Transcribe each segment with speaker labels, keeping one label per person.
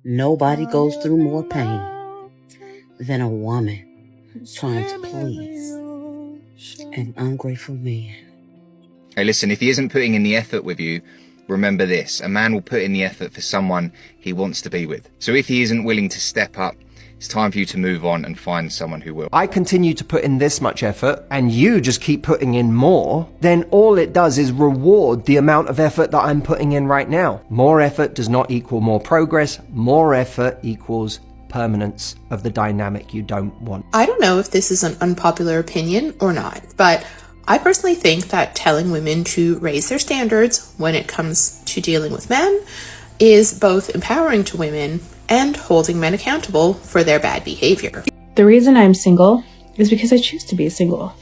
Speaker 1: Nobody goes through more pain than a woman trying to please an ungrateful man.
Speaker 2: Hey, listen, if he isn't putting in the effort with you, remember this: a man will put in the effort for someone he wants to be with. So if he isn't willing to step up, it's time for you to move on and find someone who will.
Speaker 3: I continue to put in this much effort and you just keep putting in more, then all it does is reward the amount of effort that I'm putting in right now. More effort does not equal more progress. More effort equals permanence of the dynamic you don't want.
Speaker 4: I don't know if this is an unpopular opinion or not, but I personally think that telling women to raise their standards when it comes to dealing with men is both empowering to women and holding men accountable for their bad behavior.
Speaker 5: The reason I'm single is because I choose to be single.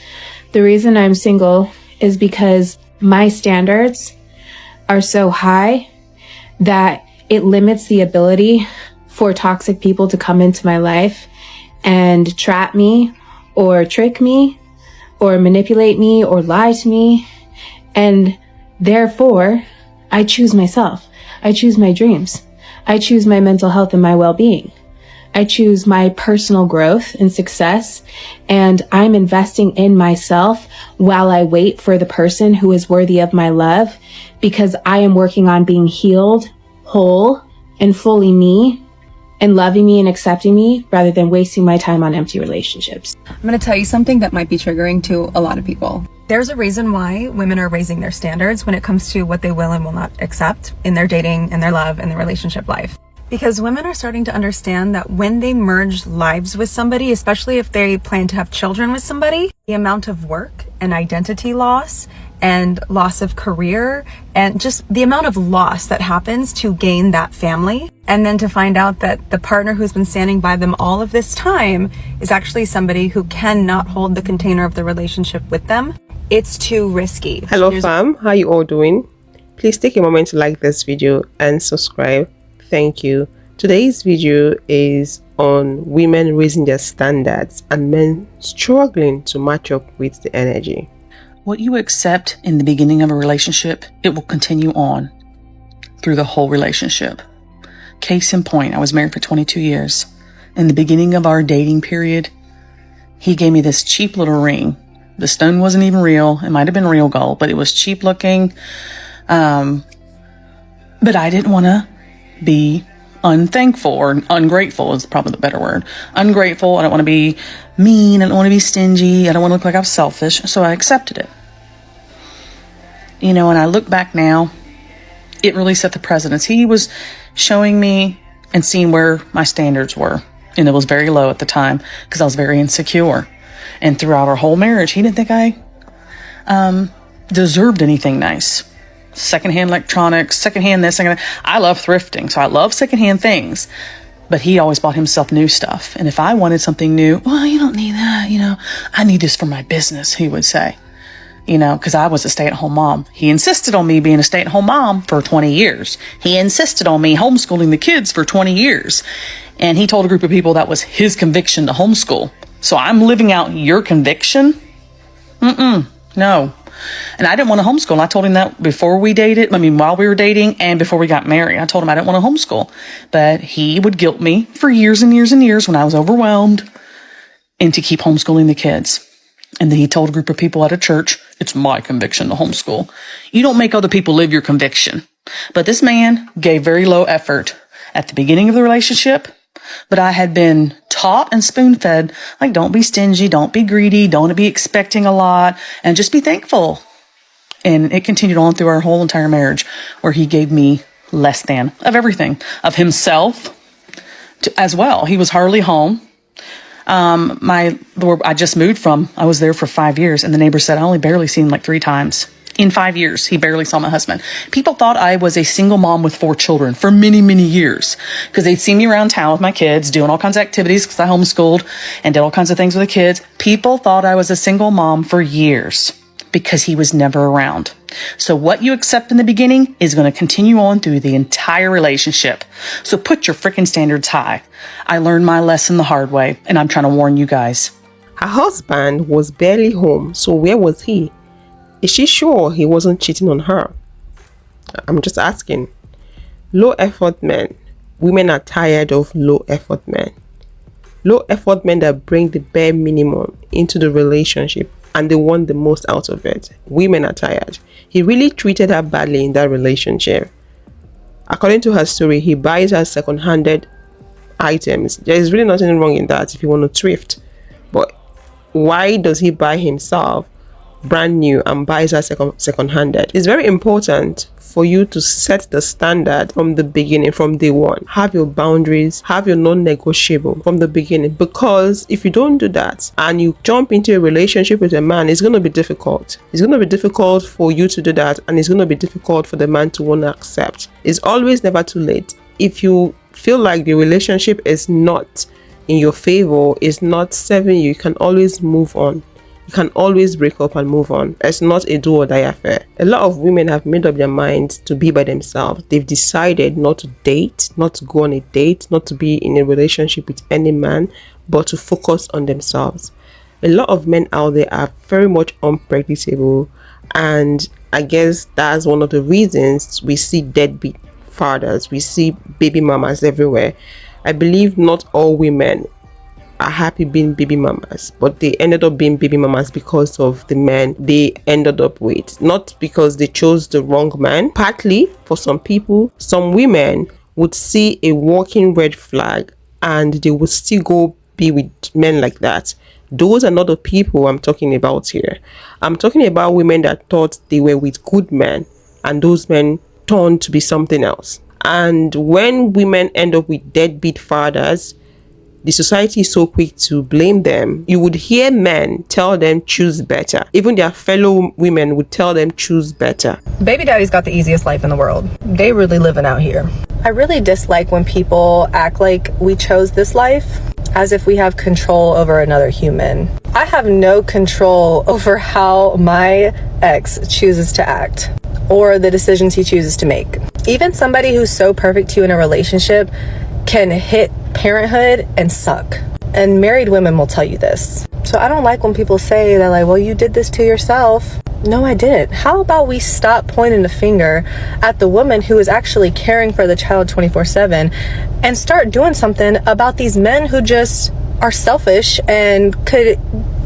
Speaker 5: The reason I'm single is because my standards are so high that it limits the ability for toxic people to come into my life and trap me or trick me or manipulate me or lie to me. And therefore, I choose myself. I choose my dreams. I choose my mental health and my well-being. I choose my personal growth and success, and I'm investing in myself while I wait for the person who is worthy of my love, because I am working on being healed, whole, and fully me, and loving me and accepting me rather than wasting my time on empty relationships.
Speaker 6: I'm going to tell you something that might be triggering to a lot of people. There's a reason why women are raising their standards when it comes to what they will and will not accept in their dating and their love and their relationship life. Because women are starting to understand that when they merge lives with somebody, especially if they plan to have children with somebody, the amount of work and identity loss and loss of career and just the amount of loss that happens to gain that family, and then to find out that the partner who's been standing by them all of this time is actually somebody who cannot hold the container of the relationship with them. It's too risky.
Speaker 7: Hello fam, how you all doing? Please take a moment to like this video and subscribe. Thank you. Today's video is on women raising their standards and men struggling to match up with the energy.
Speaker 8: What you accept in the beginning of a relationship, it will continue on through the whole relationship. Case in point, I was married for 22 years. In the beginning of our dating period, he gave me this cheap little ring. The stone wasn't even real. It might have been real gold, but it was cheap looking. But I didn't want to be unthankful, or ungrateful is probably the better word. Ungrateful. I don't want to be mean. I don't want to be stingy. I don't want to look like I'm selfish. So I accepted it. You know, and I look back now, it really set the precedence. He was showing me and seeing where my standards were. And it was very low at the time because I was very insecure. And throughout our whole marriage, he didn't think I deserved anything nice. Secondhand electronics, secondhand this, secondhand. I love thrifting, so I love secondhand things. But he always bought himself new stuff. And if I wanted something new, well, you don't need that, you know. I need this for my business, he would say. You know, because I was a stay-at-home mom. He insisted on me being a stay-at-home mom for 20 years. He insisted on me homeschooling the kids for 20 years. And he told a group of people that was his conviction to homeschool. So I'm living out your conviction? No. And I didn't want to homeschool. I told him that before we dated, while we were dating and before we got married. I told him I didn't want to homeschool. But he would guilt me for years and years and years when I was overwhelmed into keep homeschooling the kids. And then he told a group of people at a church, it's my conviction to homeschool. You don't make other people live your conviction. But this man gave very low effort at the beginning of the relationship. But I had been taught and spoon-fed, like, don't be stingy, don't be greedy, don't be expecting a lot, and just be thankful. And it continued on through our whole entire marriage, where he gave me less than of everything, of himself as well. He was hardly home. Where I just moved from, I was there for 5 years, and the neighbor said I only barely seen him like 3 times. In 5 years, he barely saw my husband. People thought I was a single mom with 4 children for many, many years, because they'd see me around town with my kids, doing all kinds of activities, because I homeschooled and did all kinds of things with the kids. People thought I was a single mom for years because he was never around. So what you accept in the beginning is going to continue on through the entire relationship. So put your freaking standards high. I learned my lesson the hard way, and I'm trying to warn you guys.
Speaker 7: Her husband was barely home, so where was he? Is she sure he wasn't cheating on her? I'm just asking. Low effort men, women are tired of low effort men. Low effort men that bring the bare minimum into the relationship and they want the most out of it. Women are tired. He really treated her badly in that relationship. According to her story, he buys her second-handed items. There is really nothing wrong in that if you want to thrift. But why does he buy himself brand new and buys her second-handed? It's very important for you to set the standard from the beginning, from day one. Have your boundaries, have your non-negotiable from the beginning, because if you don't do that and you jump into a relationship with a man, it's going to be difficult. It's going to be difficult for you to do that, and it's going to be difficult for the man to want to accept. It's always never too late. If you feel like the relationship is not in your favor, is not serving you, you can always move on. You can always break up and move on. It's not a do or die affair. A lot of women have made up their minds to be by themselves. They've decided not to date, not to go on a date, not to be in a relationship with any man, but to focus on themselves. A lot of men out there are very much unpredictable, and I guess that's one of the reasons we see deadbeat fathers, we see baby mamas everywhere. I believe not all women are happy being baby mamas, but they ended up being baby mamas because of the men they ended up with, not because they chose the wrong man. Partly for some people, some women would see a walking red flag and they would still go be with men like that. Those are not the people I'm talking about here. I'm talking about women that thought they were with good men and those men turned to be something else. And when women end up with deadbeat fathers, the society is so quick to blame them. You would hear men tell them choose better. Even their fellow women would tell them choose better.
Speaker 6: Baby daddy's got the easiest life in the world. They really living out here. I really dislike when people act like we chose this life as if we have control over another human. I have no control over how my ex chooses to act or the decisions he chooses to make. Even somebody who's so perfect to you in a relationship can hit parenthood and suck. And married women will tell you this. So I don't like when people say that, like, well, you did this to yourself. No, I didn't. How about we stop pointing the finger at the woman who is actually caring for the child 24/7 and start doing something about these men who just are selfish and could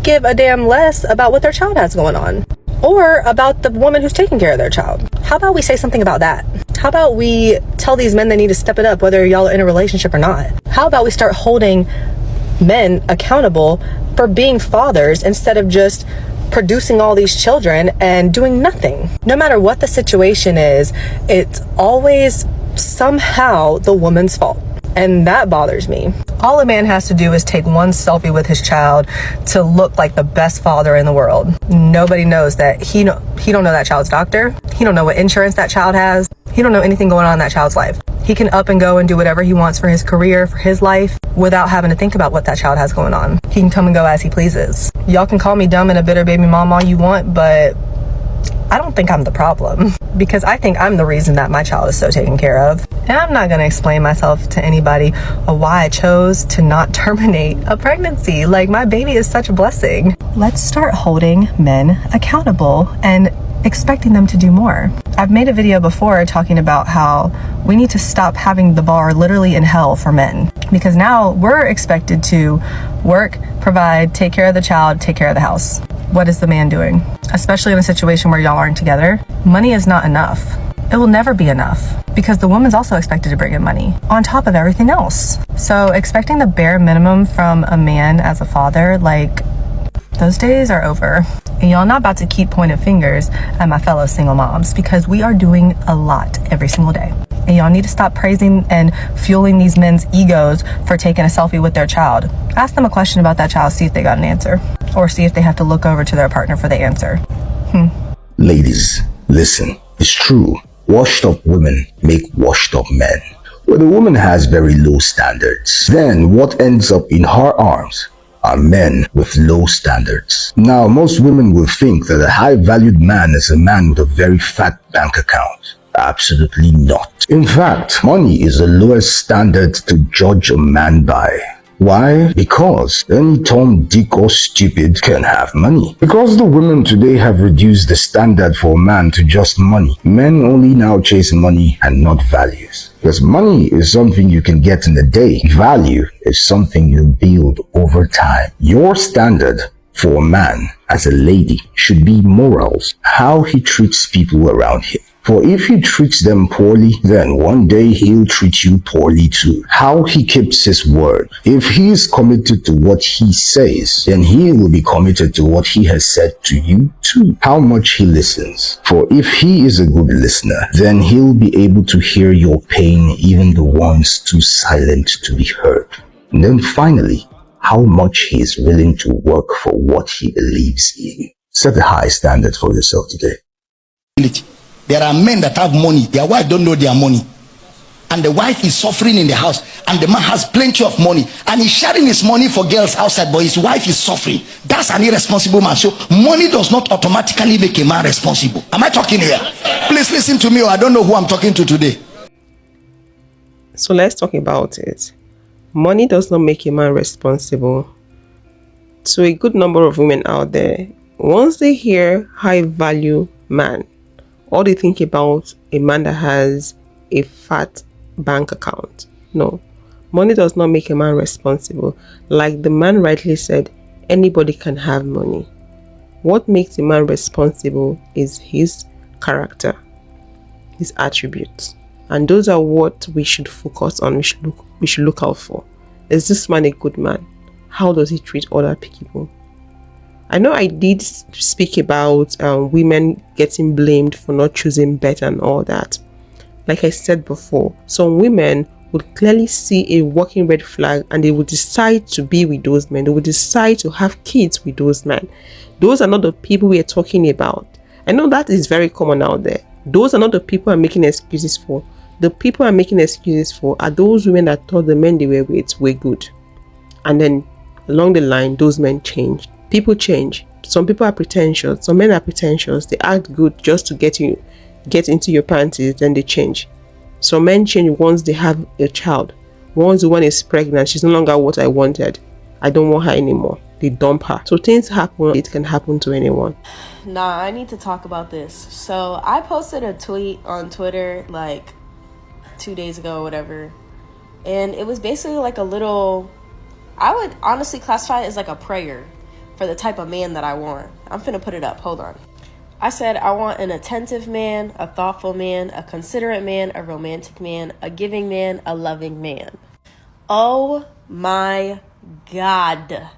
Speaker 6: give a damn less about what their child has going on, or about the woman who's taking care of their child. How about we say something about that? How about we tell these men they need to step it up, whether y'all are in a relationship or not? How about we start holding men accountable for being fathers instead of just producing all these children and doing nothing? No matter what the situation is, it's always somehow the woman's fault. And that bothers me. All a man has to do is take one selfie with his child to look like the best father in the world. Nobody knows that he don't know that child's doctor. He don't know what insurance that child has. He don't know anything going on in that child's life. He can up and go and do whatever he wants for his career, for his life, without having to think about what that child has going on. He can come and go as he pleases. Y'all can call me dumb and a bitter baby mom all you want, but I don't think I'm the problem, because I think I'm the reason that my child is so taken care of. And I'm not going to explain myself to anybody of why I chose to not terminate a pregnancy. Like, my baby is such a blessing. Let's start holding men accountable and expecting them to do more. I've made a video before talking about how we need to stop having the bar literally in hell for men, because now we're expected to work, provide, take care of the child, take care of the house. What is the man doing? Especially in a situation where y'all aren't together. Money is not enough. It will never be enough, because the woman's also expected to bring in money on top of everything else. So expecting the bare minimum from a man as a father, like, those days are over. And y'all not about to keep pointing fingers at my fellow single moms, because we are doing a lot every single day. And y'all need to stop praising and fueling these men's egos for taking a selfie with their child. Ask them a question about that child, see if they got an answer, or see if they have to look over to their partner for the answer.
Speaker 9: Ladies, listen, it's true. Washed up women make washed up men. When a woman has very low standards, then what ends up in her arms are men with low standards. Now, most women will think that a high-valued man is a man with a very fat bank account. Absolutely not. In fact, money is the lowest standard to judge a man by. Why? Because any Tom, Dick or stupid can have money. Because the women today have reduced the standard for a man to just money. Men only now chase money and not values. Because money is something you can get in a day. Value is something you build over time. Your standard for a man as a lady should be morals, how he treats people around him. For if he treats them poorly, then one day he'll treat you poorly too. How he keeps his word. If he is committed to what he says, then he will be committed to what he has said to you too. How much he listens. For if he is a good listener, then he'll be able to hear your pain, even the ones too silent to be heard. And then finally, how much he is willing to work for what he believes in. Set a high standard for yourself today.
Speaker 10: There are men that have money, their wife don't know their money, and the wife is suffering in the house, and the man has plenty of money, and he's sharing his money for girls outside, but his wife is suffering. That's an irresponsible man. So money does not automatically make a man responsible. Am I talking here? Please listen to me, or I don't know who I'm talking to today.
Speaker 7: So let's talk about it. Money does not make a man responsible. To a good number of women out there, once they hear high value man, all they think about a man that has a fat bank account. No, money does not make a man responsible. Like the man rightly said, anybody can have money. What makes a man responsible is his character, his attributes. And those are what we should focus on, we should look out for. Is this man a good man? How does he treat other people? I know I did speak about women getting blamed for not choosing better and all that. Like I said before, some women would clearly see a walking red flag and they would decide to be with those men. They would decide to have kids with those men. Those are not the people we are talking about. I know that is very common out there. Those are not the people I'm making excuses for. The people I'm making excuses for are those women that thought the men they were with were good. And then along the line, those men changed. People change. Some people are pretentious. Some men are pretentious. They act good just to get into your panties, then they change. Some men change once they have a child. Once the one is pregnant, she's no longer what I wanted. I don't want her anymore. They dump her. So things happen. It can happen to anyone.
Speaker 11: Nah, I need to talk about this. So I posted a tweet on Twitter like 2 days ago or whatever. And it was basically like a little, I would honestly classify it as like a prayer for the type of man that I want. I'm finna put it up. Hold on. I said I want an attentive man, a thoughtful man, a considerate man, a romantic man, a giving man, a loving man. Oh my God.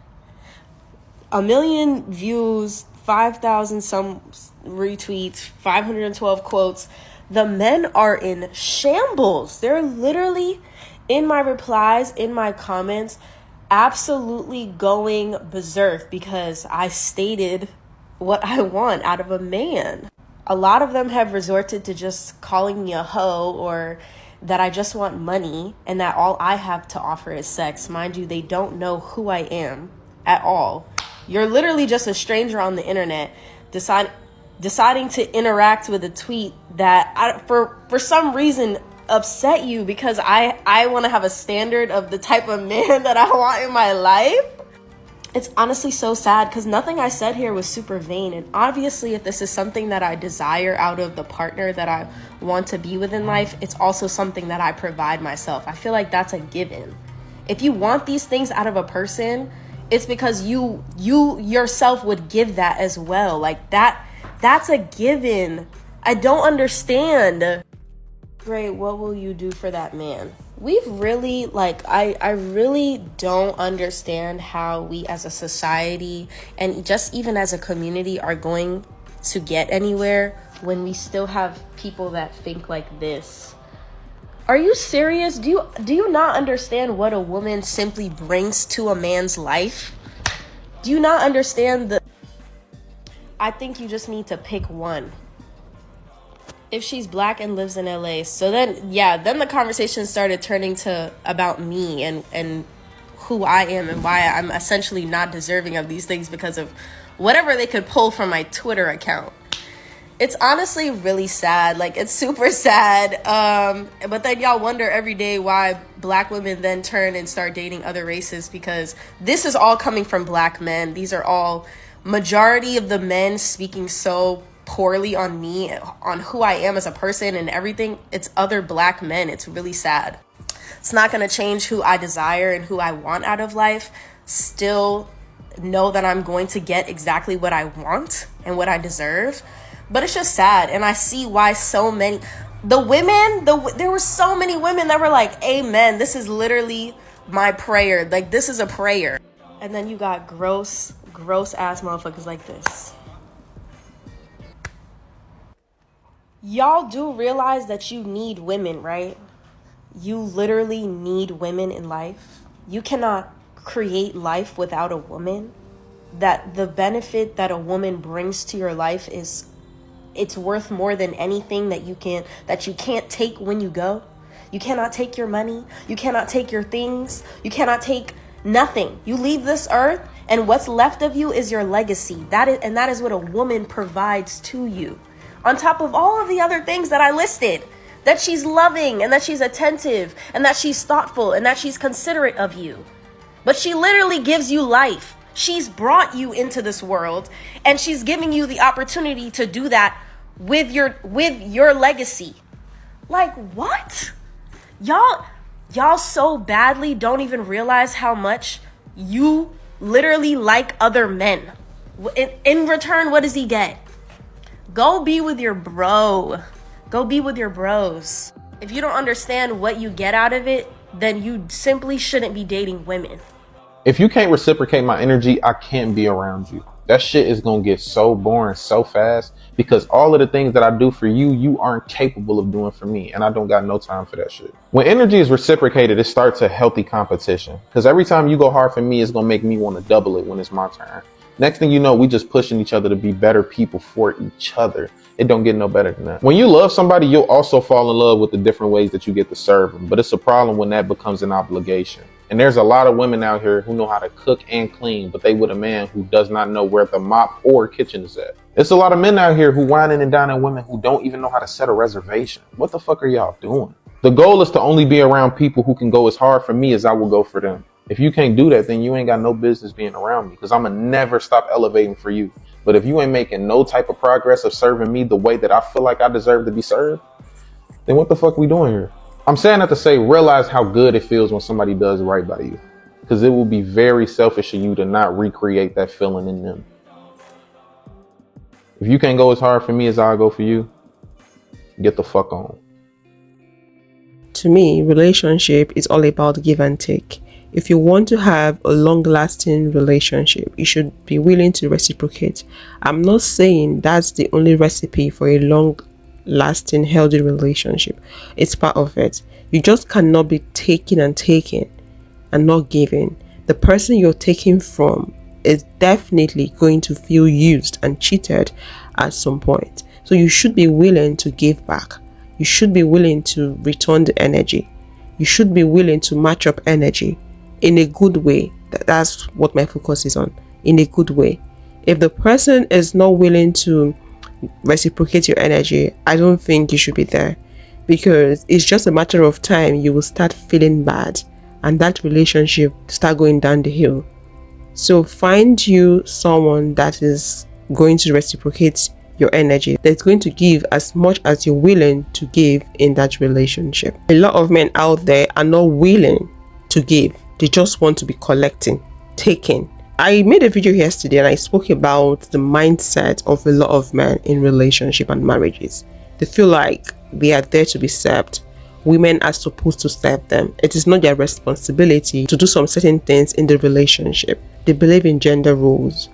Speaker 11: 1 million views, 5,000 some retweets, 512 quotes. The men are in shambles. They're literally in my replies, in my comments, absolutely going berserk because I stated what I want out of a man. A lot of them have resorted to just calling me a hoe or that I just want money and that all I have to offer is sex. Mind you, they don't know who I am at all. You're literally just a stranger on the internet deciding to interact with a tweet that for some reason upset you because I want to have a standard of the type of man that I want in my life. It's honestly so sad because nothing I said here was super vain. And obviously, if this is something that I desire out of the partner that I want to be with in life, it's also something that I provide myself. I feel like that's a given. If you want these things out of a person, it's because you yourself would give that as well. Like that's a given. I don't understand. Great, what will you do for that man? We've really, I really don't understand how we as a society and just even as a community are going to get anywhere when we still have people that think like this. Are you serious? Do you not understand what a woman simply brings to a man's life? Do you not understand I think you just need to pick one. If she's black and lives in LA. So then the conversation started turning to about me and who I am and why I'm essentially not deserving of these things because of whatever they could pull from my Twitter account. It's honestly really sad. Like, it's super sad. But then y'all wonder every day why black women then turn and start dating other races, because this is all coming from black men. These are all majority of the men speaking so poorly on me, on who I am as a person and everything. It's other black men. It's really sad. It's not going to change who I desire and who I want out of life. Still know that I'm going to get exactly what I want and what I deserve. But it's just sad, and I see why so many, there were so many women that were like, amen, this is literally my prayer. Like, this is a prayer. And then you got gross ass motherfuckers like this. Y'all do realize that you need women, right? You literally need women in life. You cannot create life without a woman. That the benefit that a woman brings to your life is, it's worth more than anything that you can't take when you go. You cannot take your money. You cannot take your things. You cannot take nothing. You leave this earth, and what's left of you is your legacy. That is what a woman provides to you. On top of all of the other things that I listed, that she's loving and that she's attentive and that she's thoughtful and that she's considerate of you. But she literally gives you life. She's brought you into this world, and she's giving you the opportunity to do that with your legacy. Like, what? Y'all so badly don't even realize how much you literally like other men. In return, what does he get? Go be with your bro. Go be with your bros. If you don't understand what you get out of it, then you simply shouldn't be dating women.
Speaker 12: If you can't reciprocate my energy, I can't be around you. That shit is gonna get so boring so fast, because all of the things that I do for you, you aren't capable of doing for me, and I don't got no time for that shit. When energy is reciprocated, it starts a healthy competition, because every time you go hard for me, it's gonna make me want to double it when it's my turn. Next thing you know, we just pushing each other to be better people for each other. It don't get no better than that. When you love somebody, you'll also fall in love with the different ways that you get to serve them, but it's a problem when that becomes an obligation. And there's a lot of women out here who know how to cook and clean, but they with a man who does not know where the mop or kitchen is at. It's a lot of men out here who whining and dining women who don't even know how to set a reservation. What the fuck are y'all doing? The goal is to only be around people who can go as hard for me as I will go for them. If you can't do that, then you ain't got no business being around me, because I'm gonna never stop elevating for you. But if you ain't making no type of progress of serving me the way that I feel like I deserve to be served, then what the fuck we doing here? I'm saying that to say, realize how good it feels when somebody does right by you, because it will be very selfish of you to not recreate that feeling in them. If you can't go as hard for me as I'll go for you, get the fuck on.
Speaker 7: To me, relationship is all about give and take. If you want to have a long-lasting relationship, you should be willing to reciprocate. I'm not saying that's the only recipe for a long-lasting, healthy relationship. It's part of it. You just cannot be taking and not giving. The person you're taking from is definitely going to feel used and cheated at some point. So you should be willing to give back. You should be willing to return the energy. You should be willing to match up energy in a good way. That's what my focus is on. In a good way. If the person is not willing to reciprocate your energy, I don't think you should be there, because it's just a matter of time you will start feeling bad and that relationship start going down the hill. So find you someone that is going to reciprocate your energy, that's going to give as much as you're willing to give in that relationship. A lot of men out there are not willing to give. They just want to be collecting, taking. I made a video yesterday and I spoke about the mindset of a lot of men in relationship and marriages. They feel like they are there to be served. Women are supposed to serve them. It is not their responsibility to do some certain things in the relationship. They believe in gender roles,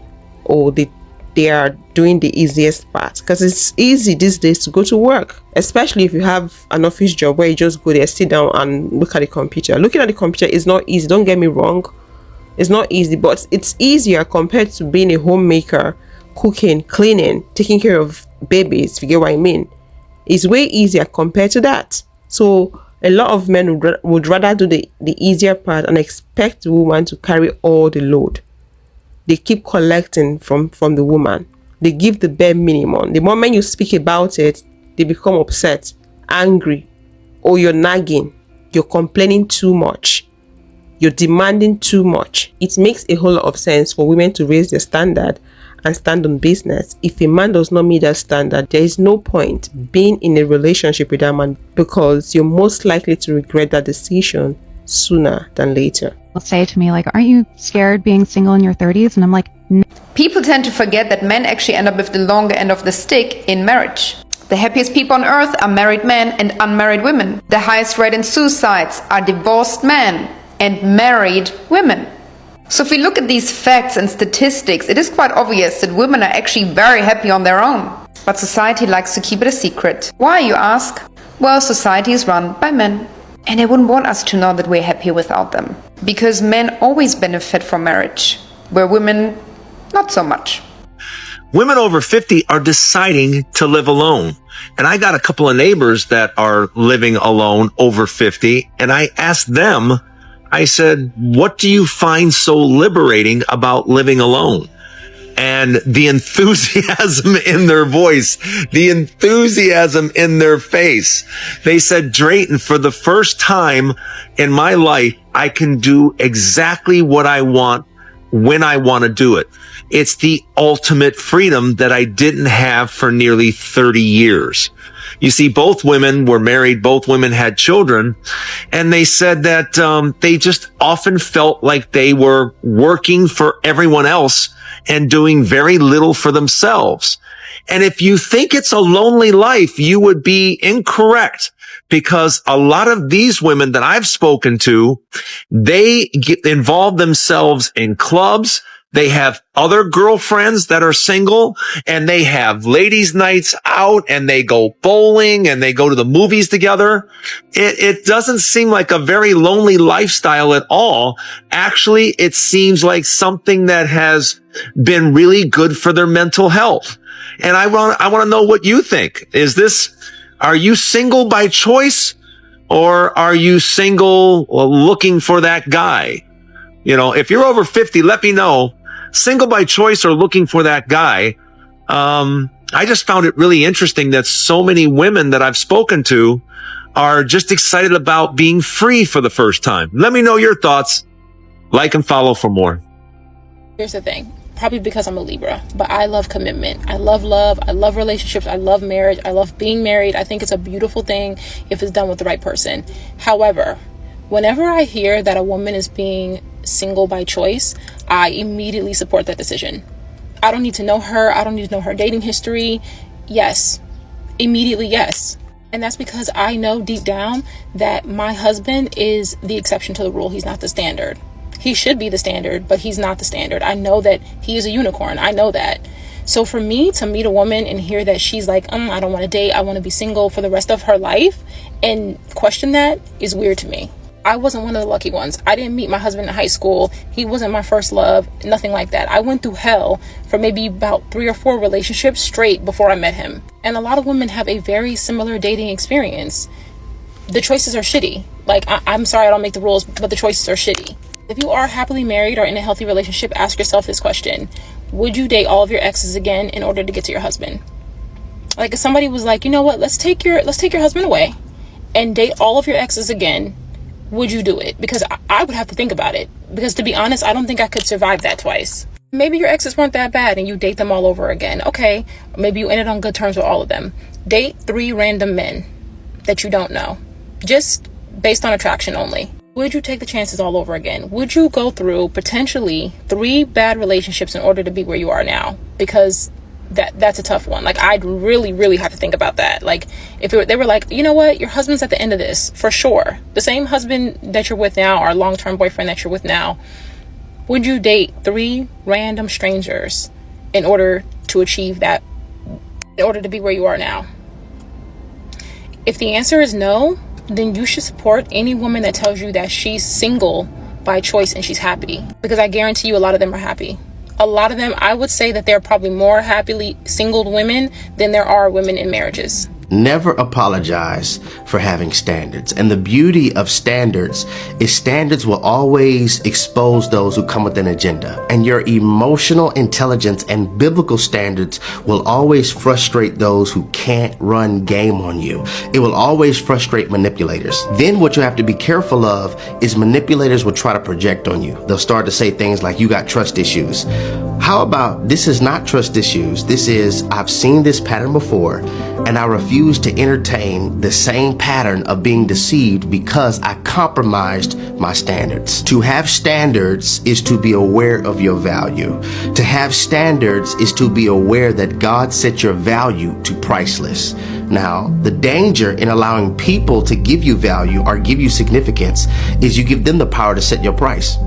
Speaker 7: or they are doing the easiest part, because it's easy these days to go to work, especially if you have an office job where you just go there, sit down and look at the computer. Looking at the computer is not easy, don't get me wrong. It's not easy, but it's easier compared to being a homemaker, cooking, cleaning, taking care of babies, if you get what I mean. It's way easier compared to that. So a lot of men would rather do the easier part and expect the woman to carry all the load. They keep collecting from the woman. They give the bare minimum. The moment you speak about it, they become upset, angry, or you're nagging, you're complaining too much, you're demanding too much. It makes a whole lot of sense for women to raise their standard and stand on business. If a man does not meet that standard, there is no point being in a relationship with that man, because you're most likely to regret that decision sooner than later.
Speaker 13: Will say to me, like, aren't you scared being single in your 30s? And I'm like, no.
Speaker 14: People tend to forget that men actually end up with the longer end of the stick in marriage. The happiest people on earth are married men and unmarried women. The highest rate in suicides are divorced men and married women. So if we look at these facts and statistics, it is quite obvious that women are actually very happy on their own. But society likes to keep it a secret. Why, you ask? Well, society is run by men. And they wouldn't want us to know that we're happy without them. Because men always benefit from marriage, where women, not so much.
Speaker 15: Women over 50 are deciding to live alone. And I got a couple of neighbors that are living alone over 50. And I asked them, I said, what do you find so liberating about living alone? And the enthusiasm in their voice, the enthusiasm in their face. They said, Drayton, for the first time in my life, I can do exactly what I want when I want to do it. It's the ultimate freedom that I didn't have for nearly 30 years. You see, both women were married, both women had children, and they said that they just often felt like they were working for everyone else and doing very little for themselves. And if you think it's a lonely life, you would be incorrect, because a lot of these women that I've spoken to, they get involved themselves in clubs. They have other girlfriends that are single, and they have ladies' nights out, and they go bowling, and they go to the movies together. It doesn't seem like a very lonely lifestyle at all. Actually, it seems like something that has been really good for their mental health. And I want to know what you think. Are you single by choice, or are you single looking for that guy? You know, if you're over 50, let me know. Single by choice or looking for that guy. I just found it really interesting that so many women that I've spoken to are just excited about being free for the first time. Let me know your thoughts. Like and follow for more.
Speaker 16: Here's the thing. Probably because I'm a Libra, but I love commitment. I love love. I love relationships. I love marriage. I love being married. I think it's a beautiful thing if it's done with the right person. However, whenever I hear that a woman is being single by choice, I immediately support that decision. I don't need to know her. I don't need to know her dating history. Yes. Immediately yes. And that's because I know deep down that my husband is the exception to the rule. He's not the standard. He should be the standard, but he's not the standard. I know that he is a unicorn. I know that. So for me to meet a woman and hear that she's like, I don't want to date, I want to be single for the rest of her life, and question that is weird to me. I wasn't one of the lucky ones. I didn't meet my husband in high school. He wasn't my first love, nothing like that. I went through hell for maybe about 3 or 4 relationships straight before I met him. And a lot of women have a very similar dating experience. The choices are shitty. Like, I'm sorry I don't make the rules, but the choices are shitty. If you are happily married or in a healthy relationship, ask yourself this question. Would you date all of your exes again in order to get to your husband? Like, if somebody was like, you know what, let's take your husband away and date all of your exes again, would you do it? Because I would have to think about it. Because to be honest, I don't think I could survive that twice. Maybe your exes weren't that bad and you date them all over again. Okay, maybe you ended on good terms with all of them. Date 3 random men that you don't know, just based on attraction only. Would you take the chances all over again? Would you go through potentially 3 bad relationships in order to be where you are now? Because that's a tough one. Like, I'd really have to think about that. Like, if they were like, you know what, your husband's at the end of this, for sure. The same husband that you're with now, or long-term boyfriend that you're with now, would you date 3 random strangers in order to achieve that, in order to be where you are now? If the answer is no, then you should support any woman that tells you that she's single by choice and she's happy. Because I guarantee you a lot of them are happy. A lot of them, I would say that there are probably more happily singled women than there are women in marriages.
Speaker 17: Never apologize for having standards. And the beauty of standards is standards will always expose those who come with an agenda. And your emotional intelligence and biblical standards will always frustrate those who can't run game on you. It will always frustrate manipulators. Then what you have to be careful of is manipulators will try to project on you. They'll start to say things like, you got trust issues. How about, this is not trust issues. This is, I've seen this pattern before, and I refuse to entertain the same pattern of being deceived because I compromised my standards. To have standards is to be aware of your value. To have standards is to be aware that God set your value to priceless. Now, the danger in allowing people to give you value or give you significance is you give them the power to set your price.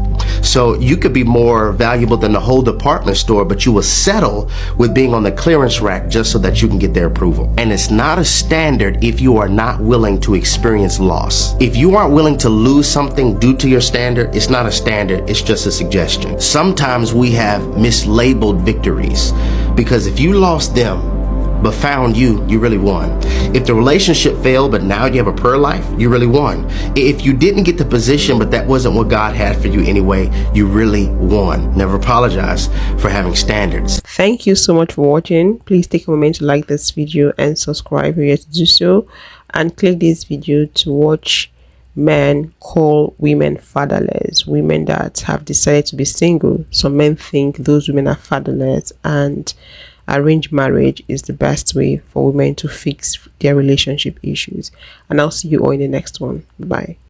Speaker 17: So you could be more valuable than the whole department store, but you will settle with being on the clearance rack just so that you can get their approval. And it's not a standard if you are not willing to experience loss. If you aren't willing to lose something due to your standard, it's not a standard, it's just a suggestion. Sometimes we have mislabeled victories because if you lost them but found you, you really won. If the relationship failed, but now you have a prayer life, you really won. If you didn't get the position, but that wasn't what God had for you anyway, you really won. Never apologize for having standards.
Speaker 7: Thank you so much for watching. Please take a moment to like this video and subscribe if you're yet to do so. And click this video to watch men call women fatherless, women that have decided to be single. Some men think those women are fatherless, and arranged marriage is the best way for women to fix their relationship issues. And I'll see you all in the next one. Bye.